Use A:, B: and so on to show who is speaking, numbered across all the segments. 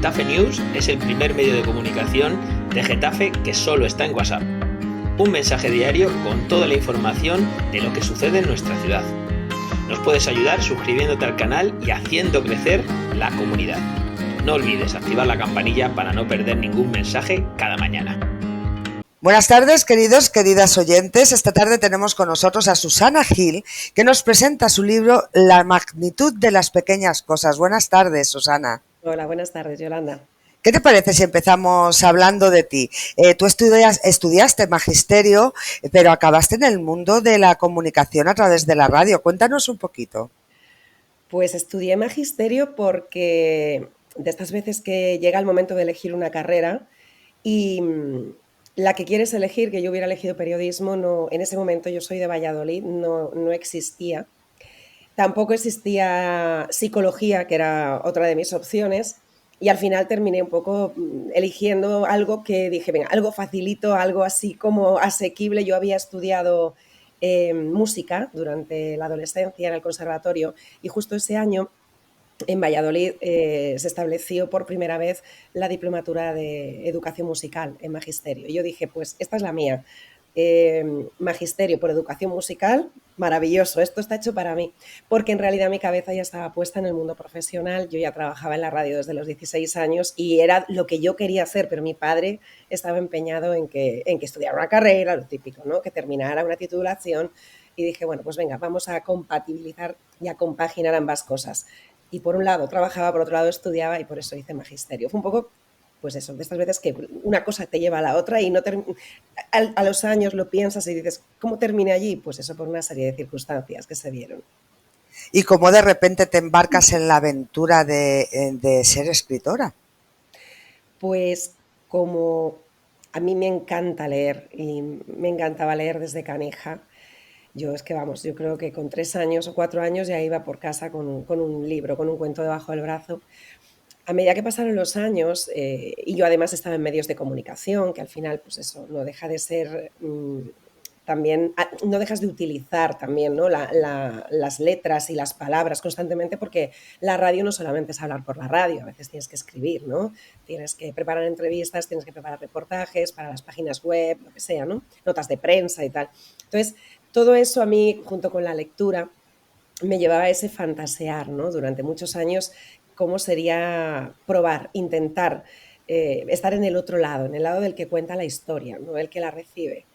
A: Getafe News es el primer medio de comunicación de Getafe que solo está en WhatsApp. Un mensaje diario con toda la información de lo que sucede en nuestra ciudad. Nos puedes ayudar suscribiéndote al canal y haciendo crecer la comunidad. No olvides activar la campanilla para no perder ningún mensaje cada mañana.
B: Buenas tardes, queridas oyentes. Esta tarde tenemos con nosotros a Susana Gil, que nos presenta su libro La magnitud de las pequeñas cosas. Buenas tardes, Susana.
C: Hola, buenas tardes, Yolanda.
B: ¿Qué te parece si empezamos hablando de ti? Tú estudiaste magisterio, pero acabaste en el mundo de la comunicación a través de la radio. Cuéntanos un poquito.
C: Pues estudié magisterio porque de estas veces que llega el momento de elegir una carrera y la que quieres elegir, que yo hubiera elegido periodismo, no, en ese momento yo soy de Valladolid, no existía. Tampoco existía psicología, que era otra de mis opciones, y al final terminé un poco eligiendo algo que dije, venga, algo facilito, algo así como asequible. Yo había estudiado música durante la adolescencia en el conservatorio y justo ese año en Valladolid se estableció por primera vez la diplomatura de educación musical en magisterio. Y yo dije, pues esta es la mía. Magisterio por educación musical, maravilloso, esto está hecho para mí, porque en realidad mi cabeza ya estaba puesta en el mundo profesional. Yo ya trabajaba en la radio desde los 16 años y era lo que yo quería hacer, pero mi padre estaba empeñado en que estudiara una carrera, lo típico, ¿no? Que terminara una titulación, y dije, bueno, pues venga, vamos a compatibilizar y a compaginar ambas cosas. Y por un lado trabajaba, por otro lado estudiaba, y por eso hice magisterio. Fue un poco, pues eso, de estas veces que una cosa te lleva a la otra y no a los años lo piensas y dices, ¿cómo terminé allí? Pues eso, por una serie de circunstancias que se dieron.
B: ¿Y cómo de repente te embarcas en la aventura de ser escritora?
C: Pues como a mí me encanta leer y me encantaba leer desde canija. Yo es que vamos, yo creo que con 3 años o 4 años ya iba por casa con un libro, con un cuento debajo del brazo. A medida que pasaron los años, y yo además estaba en medios de comunicación, que al final, pues eso, no deja de ser también, no dejas de utilizar también, ¿no? Las letras y las palabras constantemente, porque la radio no solamente es hablar por la radio, a veces tienes que escribir, ¿no? Tienes que preparar entrevistas, tienes que preparar reportajes para las páginas web, lo que sea, ¿no? Notas de prensa y tal. Entonces, todo eso a mí, junto con la lectura, me llevaba a ese fantasear, ¿no? Durante muchos años, cómo sería probar, intentar estar en el otro lado, en el lado del que cuenta la historia, no el que la recibe.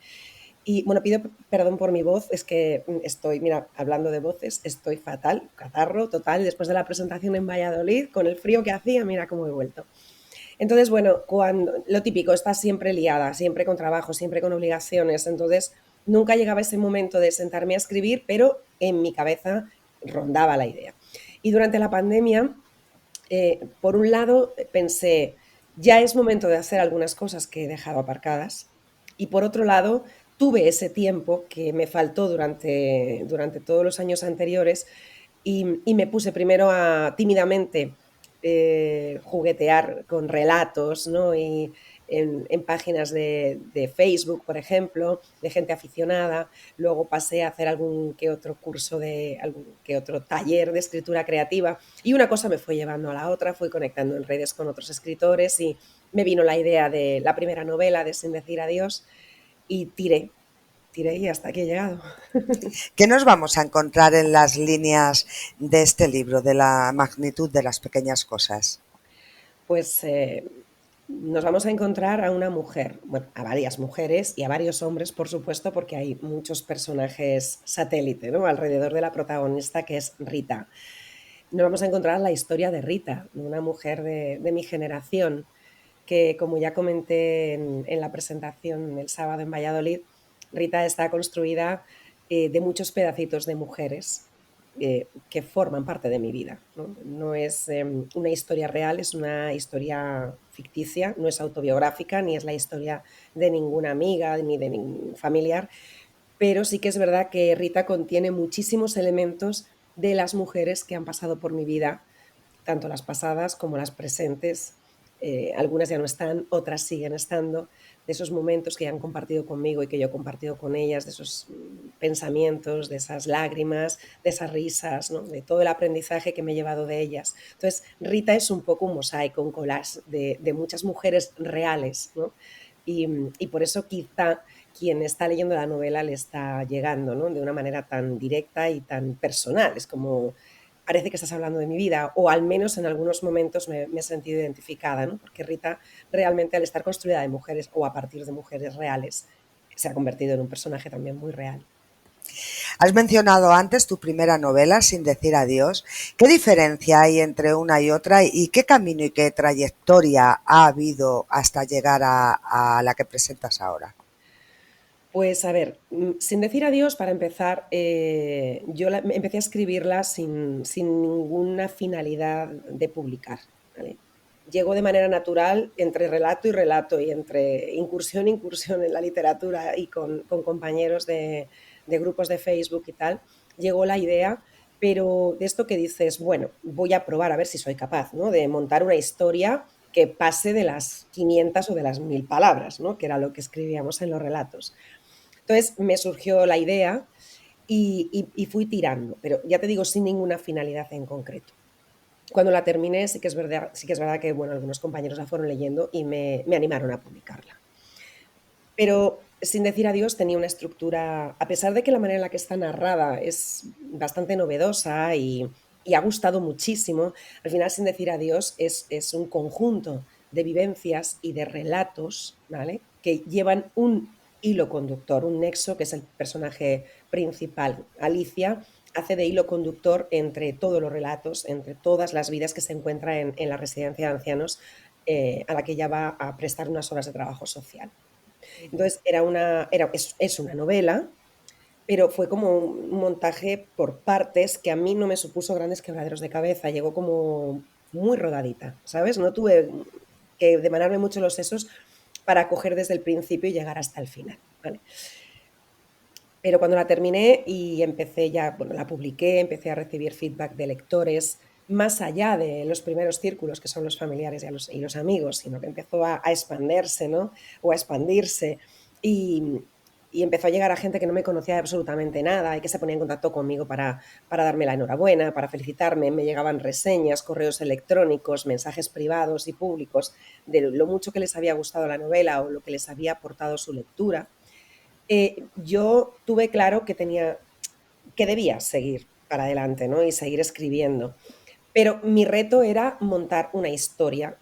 C: Y bueno, pido perdón por mi voz, es que estoy, mira, hablando de voces, estoy fatal, catarro total, después de la presentación en Valladolid, con el frío que hacía, mira cómo he vuelto. Entonces, bueno, lo típico, estás siempre liada, siempre con trabajo, siempre con obligaciones, entonces nunca llegaba ese momento de sentarme a escribir, pero en mi cabeza rondaba la idea. Y durante la pandemia, por un lado, pensé, ya es momento de hacer algunas cosas que he dejado aparcadas, y por otro lado, tuve ese tiempo que me faltó durante todos los años anteriores y me puse primero a tímidamente juguetear con relatos, ¿no? Y en páginas de Facebook, por ejemplo, de gente aficionada. Luego pasé a hacer algún que otro curso, algún que otro taller de escritura creativa, y una cosa me fue llevando a la otra, fui conectando en redes con otros escritores y me vino la idea de la primera novela de Sin decir adiós y tiré y hasta aquí he llegado.
B: ¿Qué nos vamos a encontrar en las líneas de este libro, de la magnitud de las pequeñas cosas?
C: Pues nos vamos a encontrar a una mujer, bueno, a varias mujeres y a varios hombres, por supuesto, porque hay muchos personajes satélite, ¿no? Alrededor de la protagonista, que es Rita. Nos vamos a encontrar la historia de Rita, una mujer de mi generación, que, como ya comenté en la presentación el sábado en Valladolid, Rita está construida de muchos pedacitos de mujeres que forman parte de mi vida. No es una historia real, es una historia ficticia, no es autobiográfica, ni es la historia de ninguna amiga ni de ningún familiar, pero sí que es verdad que Rita contiene muchísimos elementos de las mujeres que han pasado por mi vida, tanto las pasadas como las presentes, algunas ya no están, otras siguen estando, de esos momentos que han compartido conmigo y que yo he compartido con ellas, de esos pensamientos, de esas lágrimas, de esas risas, ¿no? De todo el aprendizaje que me he llevado de ellas. Entonces, Rita es un poco un mosaico, un collage de muchas mujeres reales, ¿no? Y por eso quizá quien está leyendo la novela le está llegando, ¿no? De una manera tan directa y tan personal. Es como, parece que estás hablando de mi vida, o al menos en algunos momentos me he sentido identificada, ¿no? Porque Rita realmente, al estar construida de mujeres o a partir de mujeres reales, se ha convertido en un personaje también muy real.
B: Has mencionado antes tu primera novela, Sin decir adiós. ¿Qué diferencia hay entre una y otra y qué camino y qué trayectoria ha habido hasta llegar a la que presentas ahora?
C: Pues a ver, Sin decir adiós, para empezar, yo empecé a escribirla sin ninguna finalidad de publicar, ¿vale? Llegó de manera natural entre relato y entre incursión e incursión en la literatura y con compañeros de grupos de Facebook y tal, llegó la idea, pero de esto que dices, bueno, voy a probar a ver si soy capaz, ¿no? De montar una historia que pase de las 500 o de las 1000 palabras, ¿no? Que era lo que escribíamos en los relatos. Entonces me surgió la idea y fui tirando, pero ya te digo, sin ninguna finalidad en concreto. Cuando la terminé, sí que es verdad que bueno, algunos compañeros la fueron leyendo y me animaron a publicarla. Pero Sin decir adiós tenía una estructura, a pesar de que la manera en la que está narrada es bastante novedosa y ha gustado muchísimo, al final Sin decir adiós es un conjunto de vivencias y de relatos, ¿vale? Que llevan un hilo conductor, un nexo, que es el personaje principal. Alicia hace de hilo conductor entre todos los relatos, entre todas las vidas que se encuentra en la residencia de ancianos, a la que ella va a prestar unas horas de trabajo social. Entonces es una novela, pero fue como un montaje por partes que a mí no me supuso grandes quebraderos de cabeza, llegó como muy rodadita, ¿sabes? No tuve que demandarme mucho los sesos para coger desde el principio y llegar hasta el final, ¿vale? Pero cuando la terminé y empecé ya, bueno, la publiqué, empecé a recibir feedback de lectores, más allá de los primeros círculos, que son los familiares y los amigos, sino que empezó a expandirse, ¿no? O a expandirse. Y, y empezó a llegar a gente que no me conocía de absolutamente nada y que se ponía en contacto conmigo para darme la enhorabuena, para felicitarme. Me llegaban reseñas, correos electrónicos, mensajes privados y públicos de lo mucho que les había gustado la novela o lo que les había aportado su lectura. Yo tuve claro que debía seguir para adelante, ¿no? Y seguir escribiendo. Pero mi reto era montar una historia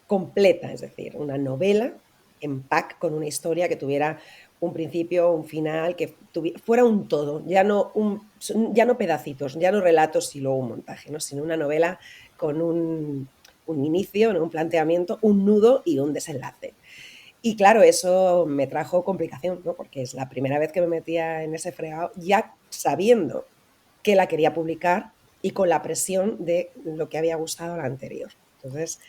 C: completa, es decir, una novela en pack con una historia que tuviera un principio, un final, que fuera un todo, ya no pedacitos, ya no relatos y luego un montaje, ¿no? Sino una novela con un inicio, ¿no? Un planteamiento, un nudo y un desenlace. Y claro, eso me trajo complicación, ¿no? Porque es la primera vez que me metía en ese fregado, ya sabiendo que la quería publicar y con la presión de lo que había gustado la anterior. Entonces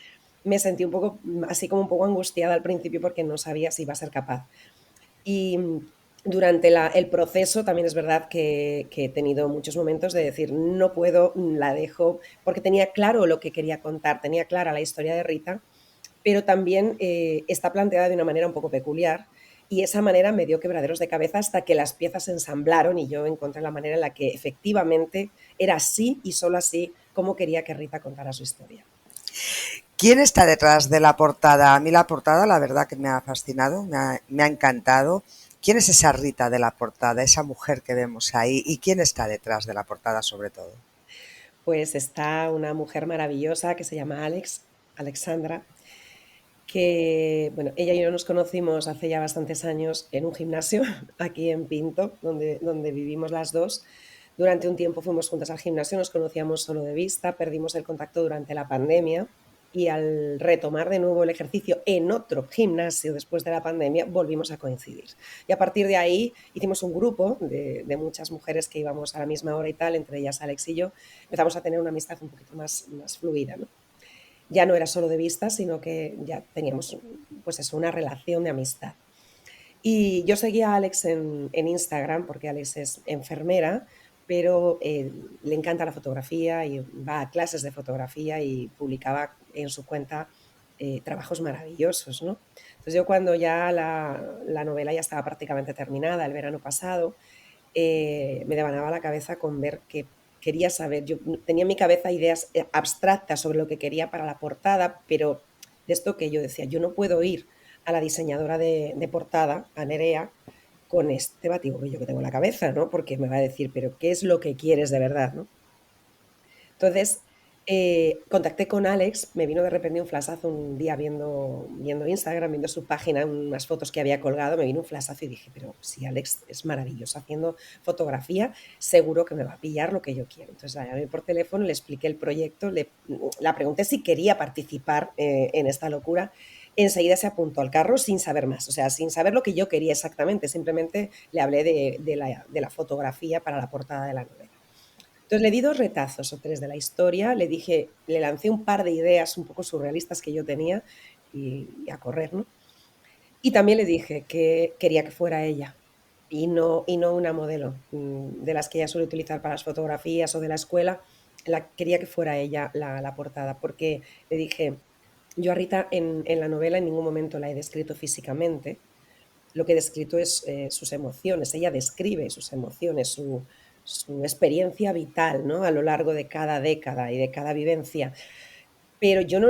C: me sentí un poco, así como un poco angustiada al principio porque no sabía si iba a ser capaz. Y durante el proceso también es verdad que he tenido muchos momentos de decir, no puedo, la dejo, porque tenía claro lo que quería contar, tenía clara la historia de Rita, pero también está planteada de una manera un poco peculiar y esa manera me dio quebraderos de cabeza hasta que las piezas se ensamblaron y yo encontré la manera en la que efectivamente era así y solo así como quería que Rita contara su historia.
B: ¿Quién está detrás de la portada? A mí la portada, la verdad que me ha fascinado, me ha encantado. ¿Quién es esa Rita de la portada, esa mujer que vemos ahí? ¿Y quién está detrás de la portada sobre todo?
C: Pues está una mujer maravillosa que se llama Alexandra, que, bueno, ella y yo nos conocimos hace ya bastantes años en un gimnasio aquí en Pinto, donde vivimos las dos. Durante un tiempo fuimos juntas al gimnasio, nos conocíamos solo de vista, perdimos el contacto durante la pandemia y al retomar de nuevo el ejercicio en otro gimnasio después de la pandemia, volvimos a coincidir. Y a partir de ahí hicimos un grupo de muchas mujeres que íbamos a la misma hora y tal, entre ellas Alex y yo, empezamos a tener una amistad un poquito más fluida, ¿no? Ya no era solo de vista, sino que ya teníamos pues eso, una relación de amistad. Y yo seguía a Alex en Instagram porque Alex es enfermera, pero le encanta la fotografía y va a clases de fotografía y publicaba en su cuenta trabajos maravillosos, ¿no? Entonces yo cuando ya la novela ya estaba prácticamente terminada, el verano pasado, me devanaba la cabeza con ver que quería saber, yo tenía en mi cabeza ideas abstractas sobre lo que quería para la portada, pero de esto que yo decía, yo no puedo ir a la diseñadora de portada, a Nerea, con este batiburrillo que tengo en la cabeza, ¿no? Porque me va a decir, pero ¿qué es lo que quieres de verdad, ¿no? Entonces, contacté con Alex, me vino de repente un flashazo un día viendo Instagram, viendo su página, unas fotos que había colgado, me vino un flashazo y dije, pero si Alex es maravilloso haciendo fotografía, seguro que me va a pillar lo que yo quiero. Entonces la llamé por teléfono, le expliqué el proyecto, la pregunté si quería participar en esta locura. Enseguida se apuntó al carro sin saber más, o sea, sin saber lo que yo quería exactamente, simplemente le hablé de la fotografía para la portada de la novela. Entonces le di 2 retazos o 3 de la historia, le dije, le lancé un par de ideas un poco surrealistas que yo tenía y a correr, ¿no? Y también le dije que quería que fuera ella y no una modelo, de las que ella suele utilizar para las fotografías o de la escuela, quería que fuera ella la portada, porque le dije, yo a Rita en la novela en ningún momento la he descrito físicamente, lo que he descrito es sus emociones, ella describe sus emociones, su experiencia vital, ¿no? A lo largo de cada década y de cada vivencia. Pero yo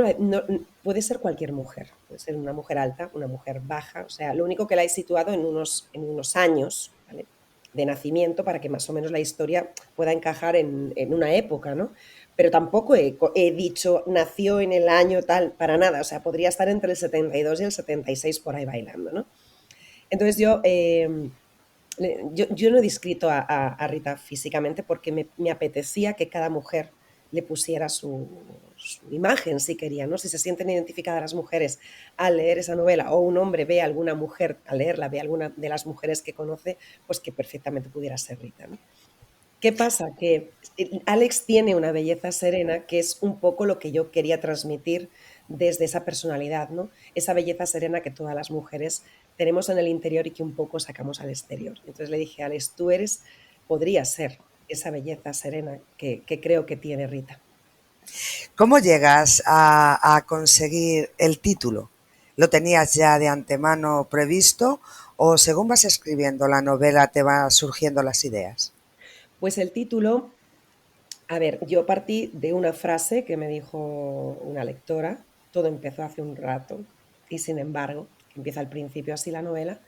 C: puede ser cualquier mujer, puede ser una mujer alta, una mujer baja, o sea, lo único que la he situado en unos años, ¿vale? De nacimiento para que más o menos la historia pueda encajar en una época, ¿no? Pero tampoco he dicho nació en el año tal, para nada, o sea, podría estar entre el 72 y el 76 por ahí bailando, ¿no? Entonces yo no he descrito a Rita físicamente porque me apetecía que cada mujer le pusiera su imagen, si quería, ¿no? Si se sienten identificadas las mujeres al leer esa novela o un hombre ve a alguna mujer al leerla, ve a alguna de las mujeres que conoce, pues que perfectamente pudiera ser Rita, ¿no? ¿Qué pasa? Que Alex tiene una belleza serena que es un poco lo que yo quería transmitir desde esa personalidad, ¿no? Esa belleza serena que todas las mujeres tenemos en el interior y que un poco sacamos al exterior. Entonces le dije, Alex, podrías ser esa belleza serena que creo que tiene Rita.
B: ¿Cómo llegas a conseguir el título? ¿Lo tenías ya de antemano previsto o según vas escribiendo la novela te van surgiendo las ideas?
C: Pues el título, a ver, yo partí de una frase que me dijo una lectora, todo empezó hace un rato y sin embargo, que empieza al principio así la novela.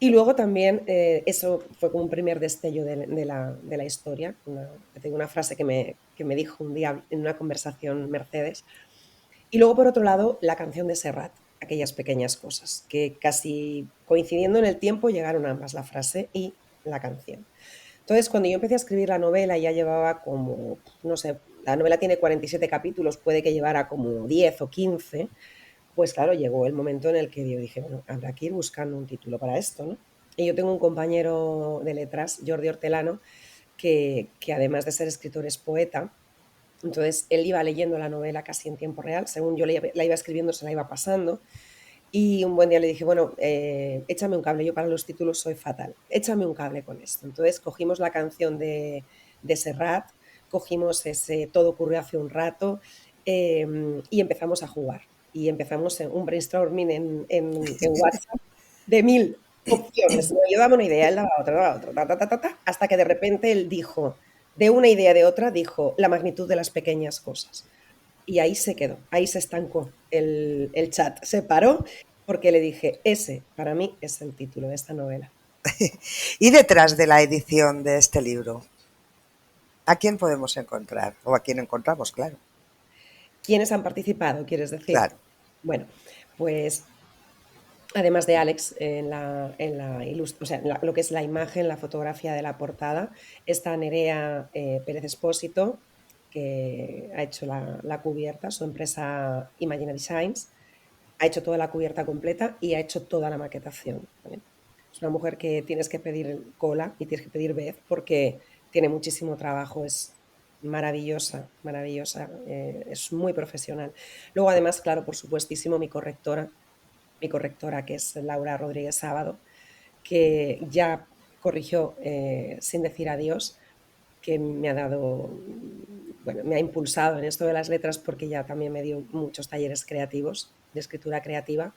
C: Y luego también, eso fue como un primer destello de la historia, tengo una frase que me dijo un día en una conversación Mercedes. Y luego, por otro lado, la canción de Serrat, aquellas pequeñas cosas, que casi coincidiendo en el tiempo llegaron ambas, la frase y la canción. Entonces, cuando yo empecé a escribir la novela, ya llevaba como, no sé, la novela tiene 47 capítulos, puede que llevara como 10 o 15, pues claro, llegó el momento en el que yo dije, bueno, habrá que ir buscando un título para esto, ¿no? Y yo tengo un compañero de letras, Jordi Hortelano, que además de ser escritor es poeta. Entonces él iba leyendo la novela casi en tiempo real, según yo la iba escribiendo, se la iba pasando. Y un buen día le dije, bueno, échame un cable, yo para los títulos soy fatal, échame un cable con esto. Entonces cogimos la canción de Serrat, cogimos ese Todo ocurrió hace un rato y empezamos a jugar. Y empezamos un brainstorming en WhatsApp de 1000 opciones, ¿no? Yo daba una idea, él daba otra, hasta que de repente él dijo, de una idea de otra, dijo la magnitud de las pequeñas cosas. Y ahí se quedó, ahí se estancó el chat, se paró porque le dije, ese para mí es el título de esta novela.
B: Y detrás de la edición de este libro, ¿a quién podemos encontrar? O a quién encontramos, claro.
C: ¿Quiénes han participado, quieres decir?
B: Claro.
C: Bueno, pues además de Alex, o sea, lo que es la imagen, la fotografía de la portada, está Nerea Pérez Espósito, que ha hecho la cubierta, su empresa Imagine Designs, ha hecho toda la cubierta completa y ha hecho toda la maquetación, ¿vale? Es una mujer que tienes que pedir cola y tienes que pedir vez porque tiene muchísimo trabajo, es maravillosa, maravillosa, es muy profesional. Luego, además, claro, por supuestísimo, mi correctora, que es Laura Rodríguez Sábado, que ya corrigió Sin decir adiós, que me ha dado, bueno, me ha impulsado en esto de las letras porque ya también me dio muchos talleres creativos de escritura creativa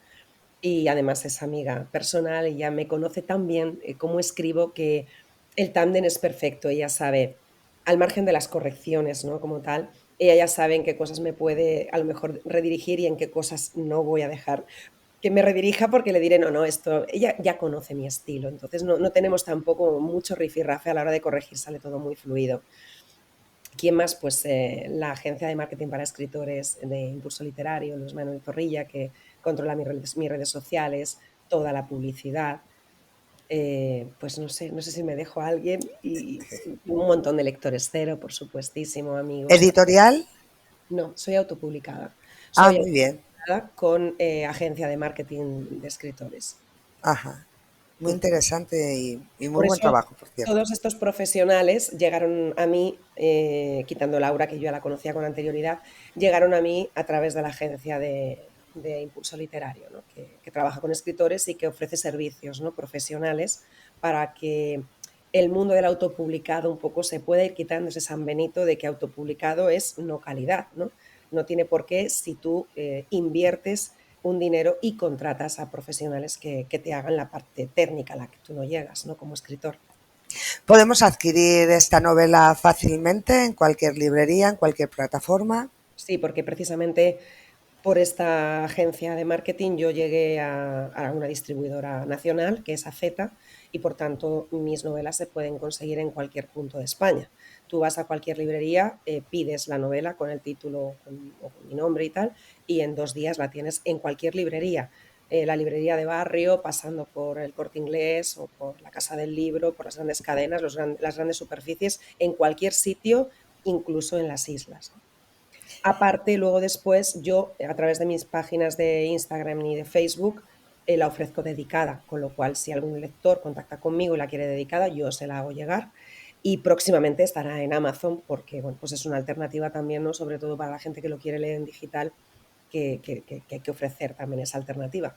C: y además es amiga personal, ella me conoce tan bien cómo escribo que el tándem es perfecto, ella sabe, al margen de las correcciones, ¿no? Como tal, ella ya sabe en qué cosas me puede a lo mejor redirigir y en qué cosas no voy a dejar que me redirija porque le diré, no, no, esto, ella ya conoce mi estilo, entonces no, no tenemos tampoco mucho rifirrafe a la hora de corregir, sale todo muy fluido. ¿Quién más? Pues la agencia de marketing para escritores de Impulso Literario, Luis Manuel Zorrilla, que controla mis redes sociales, toda la publicidad. Pues no sé, no sé si me dejo a alguien y un montón de lectores cero, por supuestísimo, amigos.
B: ¿Editorial?
C: No, soy autopublicada.
B: Ah,
C: Soy
B: muy bien.
C: autopublicada con agencia de marketing de escritores.
B: Ajá. Muy
C: Mm.
B: interesante y muy
C: Por
B: buen
C: eso
B: trabajo, por cierto.
C: todos estos profesionales llegaron a mí, quitando Laura, que yo ya la conocía con anterioridad, llegaron a mí a través de la agencia de Impulso Literario, ¿no? Que trabaja con escritores y que ofrece servicios, ¿no? Profesionales para que el mundo del autopublicado un poco se pueda ir quitando ese San Benito de que autopublicado es no calidad, ¿no? No tiene por qué si tú inviertes un dinero y contratas a profesionales que te hagan la parte técnica a la que tú no llegas, ¿no? Como escritor.
B: Podemos adquirir esta novela fácilmente en cualquier librería, en cualquier plataforma.
C: Sí, porque precisamente por esta agencia de marketing yo llegué a una distribuidora nacional, que es AZ, y por tanto mis novelas se pueden conseguir en cualquier punto de España. Tú vas a cualquier librería, pides la novela con el título o con mi nombre y tal, y en 2 días la tienes en cualquier librería. La librería de barrio, pasando por el Corte Inglés o por la Casa del Libro, por las grandes cadenas, las grandes superficies, en cualquier sitio, incluso en las islas, ¿no? Aparte, luego después yo, a través de mis páginas de Instagram y de Facebook, la ofrezco dedicada, con lo cual si algún lector contacta conmigo y la quiere dedicada, yo se la hago llegar y próximamente estará en Amazon porque bueno, pues es una alternativa también, ¿no? Sobre todo para la gente que lo quiere leer en digital, que hay que ofrecer también esa alternativa.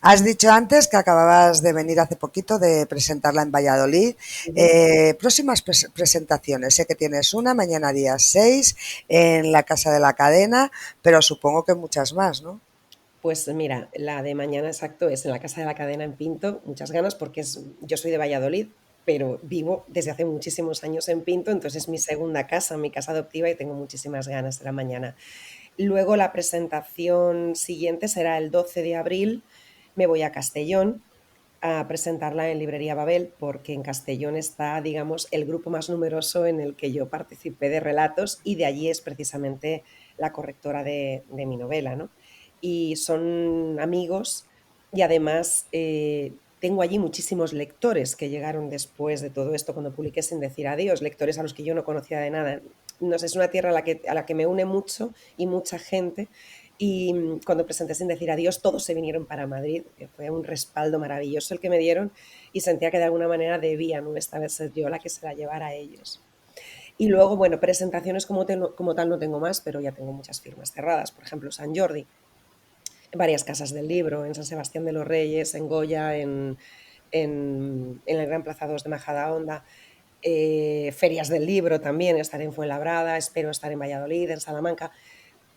B: Has dicho antes que acababas de venir hace poquito de presentarla en Valladolid.
C: Ujú.
B: Próximas presentaciones. Sé que tienes una mañana día 6 en la Casa de la Cadena, pero supongo que muchas más, ¿no?
C: Pues mira, la de mañana exacto es en la Casa de la Cadena en Pinto, muchas ganas porque yo soy de Valladolid, pero vivo desde hace muchísimos años en Pinto, entonces es mi segunda casa, mi casa adoptiva y tengo muchísimas ganas de la mañana. Luego la presentación siguiente será el 12 de abril, me voy a Castellón a presentarla en Librería Babel, porque en Castellón está, digamos, el grupo más numeroso en el que yo participé de relatos y de allí es precisamente la correctora de mi novela, ¿no? Y son amigos y además tengo allí muchísimos lectores que llegaron después de todo esto cuando publiqué Sin decir adiós, lectores a los que yo no conocía de nada. No sé, es una tierra a la que me une mucho y mucha gente y cuando presenté Sin decir adiós, todos se vinieron para Madrid, que fue un respaldo maravilloso el que me dieron y sentía que de alguna manera debía, ¿no? Esta vez ser yo la que se la llevara a ellos. Y luego, bueno, presentaciones como tal no tengo más, pero ya tengo muchas firmas cerradas. Por ejemplo, San Jordi, en varias casas del libro, en San Sebastián de los Reyes, en Goya, en el Gran Plaza 2 de Majadahonda, ferias del libro también, estaré en Fuenlabrada, espero estar en Valladolid, en Salamanca.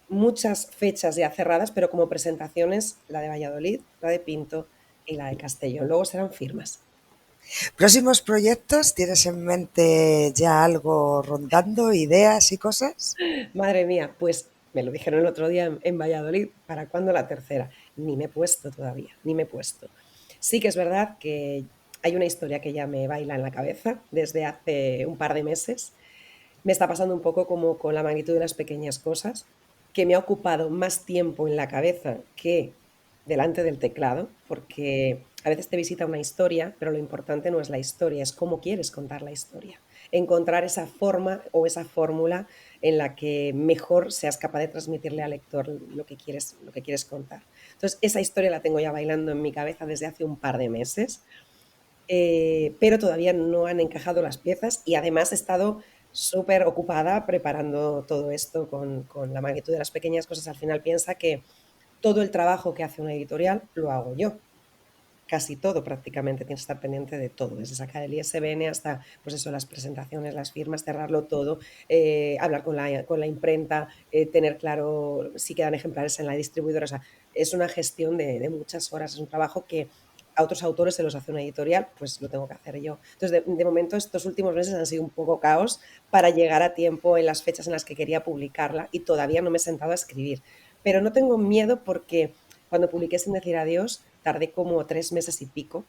C: Muchas fechas ya cerradas, pero como presentaciones, la de Valladolid, la de Pinto y la de Castellón. Luego serán firmas.
B: ¿Próximos proyectos? ¿Tienes en mente ya algo rondando, ideas y cosas?
C: Madre mía, pues me lo dijeron el otro día en Valladolid, ¿para cuándo la tercera? Ni me he puesto todavía, ni me he puesto. Sí que es verdad que hay una historia que ya me baila en la cabeza desde hace un par de meses. Me está pasando un poco como con La magnitud de las pequeñas cosas, que me ha ocupado más tiempo en la cabeza que delante del teclado, porque a veces te visita una historia, pero lo importante no es la historia, es cómo quieres contar la historia. Encontrar esa forma o esa fórmula en la que mejor seas capaz de transmitirle al lector lo que quieres contar. Entonces, esa historia la tengo ya bailando en mi cabeza desde hace un par de meses, pero todavía no han encajado las piezas y además he estado súper ocupada preparando todo esto con La magnitud de las pequeñas cosas. Al final piensa que todo el trabajo que hace una editorial lo hago yo. casi todo prácticamente, tienes que estar pendiente de todo, desde sacar el ISBN hasta, pues eso, las presentaciones, las firmas, cerrarlo todo, hablar con la imprenta, tener claro si quedan ejemplares en la distribuidora. O sea, es una gestión de muchas horas, es un trabajo que a otros autores se los hace una editorial, pues lo tengo que hacer yo. Entonces, de momento, estos últimos meses han sido un poco caos para llegar a tiempo en las fechas en las que quería publicarla y todavía no me he sentado a escribir. Pero no tengo miedo porque cuando publiqué Sin decir adiós, tardé como 3 meses y pico,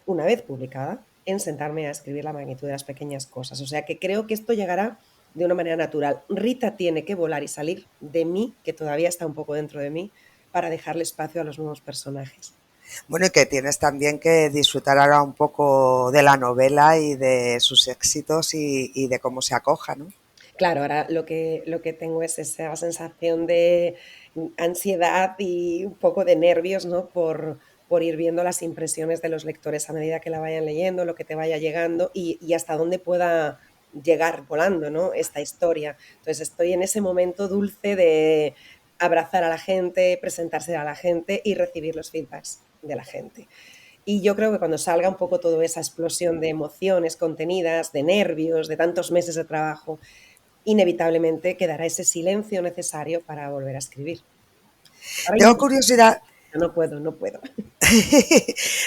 C: una vez publicada, en sentarme a escribir la magnitud de las pequeñas cosas. O sea que creo que esto llegará de una manera natural. Rita tiene que volar y salir de mí, que todavía está un poco dentro de mí, para dejarle espacio a los nuevos personajes.
B: Bueno, y que tienes también que disfrutar ahora un poco de la novela y de sus éxitos y de cómo se acoja, ¿no?
C: Claro, ahora lo que tengo es esa sensación de ansiedad y un poco de nervios, ¿no? Por ir viendo las impresiones de los lectores a medida que la vayan leyendo, lo que te vaya llegando y hasta dónde pueda llegar volando, ¿no? Esta historia. Entonces estoy en ese momento dulce de abrazar a la gente, presentarse a la gente y recibir los feedbacks de la gente. Y yo creo que cuando salga un poco toda esa explosión de emociones contenidas, de nervios, de tantos meses de trabajo, inevitablemente quedará ese silencio necesario para volver a escribir. Ahora
B: Tengo curiosidad,
C: no puedo, no puedo.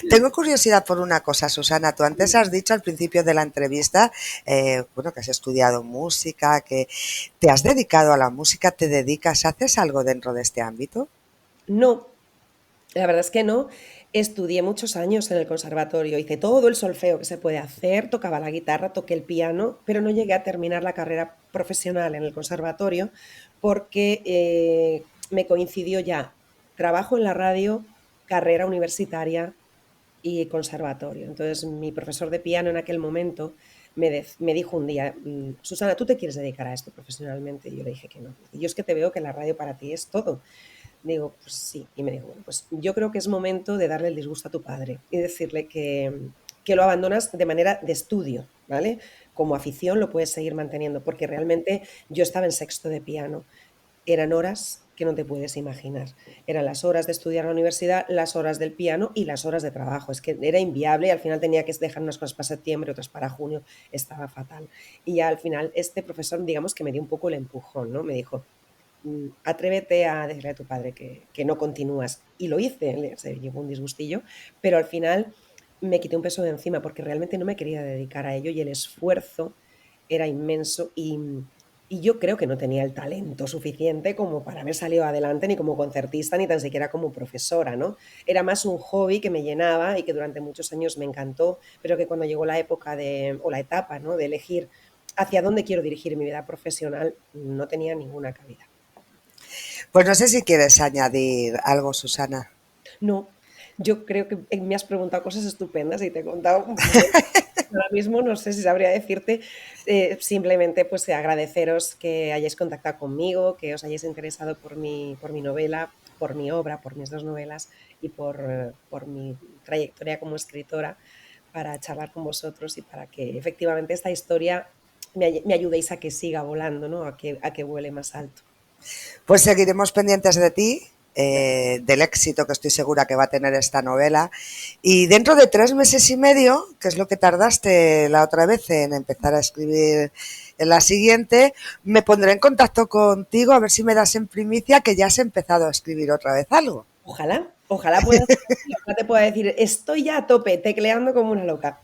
B: tengo curiosidad por una cosa, Susana. Tú antes has dicho al principio de la entrevista, bueno, que has estudiado música, que te has dedicado a la música, te dedicas, ¿haces algo dentro de este ámbito?
C: No, la verdad es que no. Estudié muchos años en el conservatorio, hice todo el solfeo que se puede hacer, tocaba la guitarra, toqué el piano, pero no llegué a terminar la carrera profesional en el conservatorio porque me coincidió ya trabajo en la radio, carrera universitaria y conservatorio. Entonces, mi profesor de piano en aquel momento me dijo un día, Susana, ¿tú te quieres dedicar a esto profesionalmente? Y yo le dije que no. Y yo es que te veo que la radio para ti es todo. Digo, pues sí. Y me dijo, bueno, pues yo creo que es momento de darle el disgusto a tu padre y decirle que lo abandonas de manera de estudio, ¿vale? Como afición lo puedes seguir manteniendo, porque realmente yo estaba en sexto de piano. Eran horas que no te puedes imaginar. Eran las horas de estudiar en la universidad, las horas del piano y las horas de trabajo. Es que era inviable y al final tenía que dejar unas cosas para septiembre, otras para junio. Estaba fatal. Y ya al final este profesor, digamos que me dio un poco el empujón, ¿no? Me dijo, atrévete a decirle a tu padre que no continúas. Y lo hice, se llevó un disgustillo, pero al final me quité un peso de encima porque realmente no me quería dedicar a ello y el esfuerzo era inmenso y yo creo que no tenía el talento suficiente como para haber salido adelante ni como concertista ni tan siquiera como profesora, ¿no? Era más un hobby que me llenaba y que durante muchos años me encantó, pero que cuando llegó la época o la etapa, ¿no? De elegir hacia dónde quiero dirigir mi vida profesional, no tenía ninguna cabida.
B: Pues no sé si quieres añadir algo, Susana.
C: No, yo creo que me has preguntado cosas estupendas y te he contado un montón. Ahora mismo no sé si sabría decirte, simplemente pues agradeceros que hayáis contactado conmigo, que os hayáis interesado por mi novela, por mi obra, por mis 2 novelas y por mi trayectoria como escritora para charlar con vosotros y para que efectivamente esta historia me ayudéis a que siga volando, ¿no? A que vuele más alto.
B: Pues seguiremos pendientes de ti, del éxito que estoy segura que va a tener esta novela. Y dentro de 3 meses y medio, que es lo que tardaste la otra vez en empezar a escribir en la siguiente, me pondré en contacto contigo a ver si me das en primicia que ya has empezado a escribir otra vez algo.
C: Ojalá te pueda decir, estoy ya a tope, tecleando como una loca.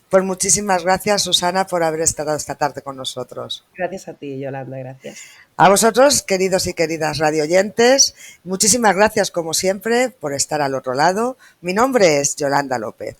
B: Pues muchísimas gracias, Susana, por haber estado esta tarde con nosotros.
C: Gracias a ti, Yolanda, gracias.
B: A vosotros, queridos y queridas radioyentes, muchísimas gracias como siempre por estar al otro lado. Mi nombre es Yolanda López.